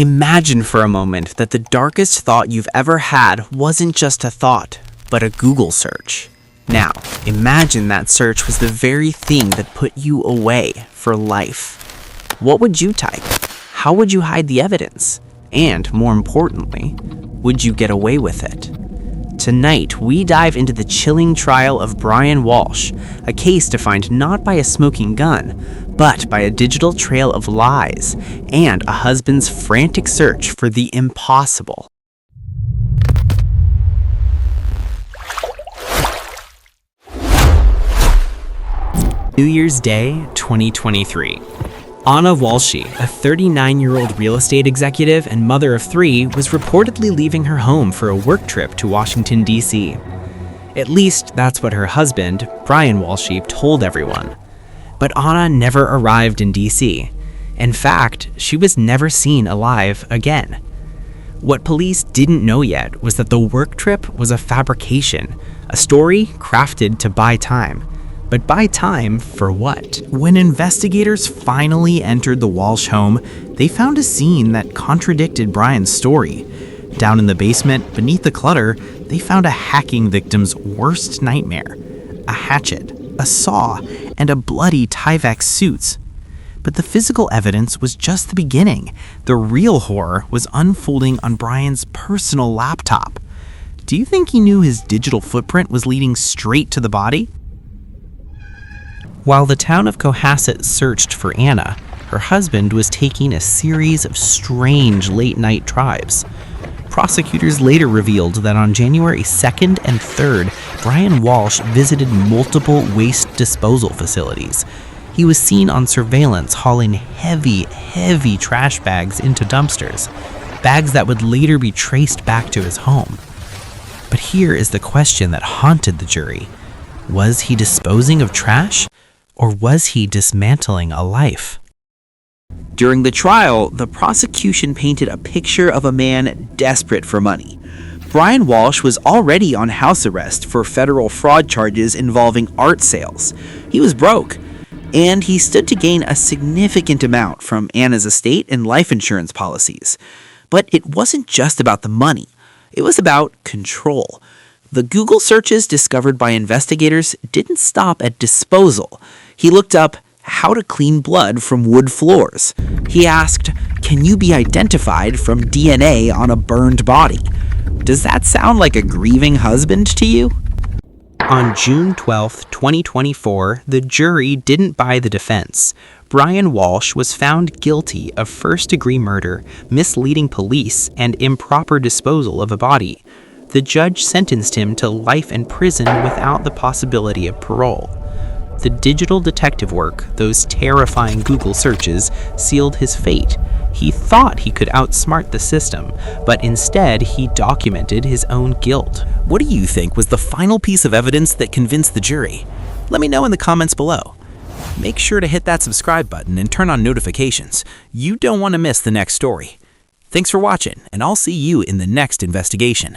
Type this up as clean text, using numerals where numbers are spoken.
Imagine for a moment that the darkest thought you've ever had wasn't just a thought, but a Google search. Now, imagine that search was the very thing that put you away for life. What would you type? How would you hide the evidence? And, more importantly, would you get away with it? Tonight, we dive into the chilling trial of Brian Walshe, a case defined not by a smoking gun, but by a digital trail of lies and a husband's frantic search for the impossible. New Year's Day, 2023. Ana Walshe, a 39-year-old real estate executive and mother of 3, was reportedly leaving her home for a work trip to Washington, D.C. At least, that's what her husband, Brian Walshe, told everyone. But Ana never arrived in D.C. In fact, she was never seen alive again. What police didn't know yet was that the work trip was a fabrication, a story crafted to buy time. But buy time for what? When investigators finally entered the Walshe home, they found a scene that contradicted Brian's story. Down in the basement, beneath the clutter, they found a hacking victim's worst nightmare: a hatchet, a saw, and a bloody Tyvek suits. But the physical evidence was just the beginning. The real horror was unfolding on Brian's personal laptop. Do you think he knew his digital footprint was leading straight to the body? While the town of Cohasset searched for Ana, her husband was taking a series of strange late-night drives. Prosecutors later revealed that on January 2nd and 3rd, Brian Walshe visited multiple waste disposal facilities. He was seen on surveillance hauling heavy trash bags into dumpsters, bags that would later be traced back to his home. But here is the question that haunted the jury. Was he disposing of trash? Or was he dismantling a life? During the trial, the prosecution painted a picture of a man desperate for money. Brian Walshe was already on house arrest for federal fraud charges involving art sales. He was broke, and he stood to gain a significant amount from Ana's estate and life insurance policies. But it wasn't just about the money. It was about control. The Google searches discovered by investigators didn't stop at disposal. He looked up how to clean blood from wood floors. He asked, "Can you be identified from DNA on a burned body?" Does that sound like a grieving husband to you? On June 12, 2024, the jury didn't buy the defense. Brian Walshe was found guilty of first-degree murder, misleading police, and improper disposal of a body. The judge sentenced him to life in prison without the possibility of parole. The digital detective work, those terrifying Google searches, sealed his fate. He thought he could outsmart the system, but instead he documented his own guilt. What do you think was the final piece of evidence that convinced the jury? Let me know in the comments below. Make sure to hit that subscribe button and turn on notifications. You don't want to miss the next story. Thanks for watching, and I'll see you in the next investigation.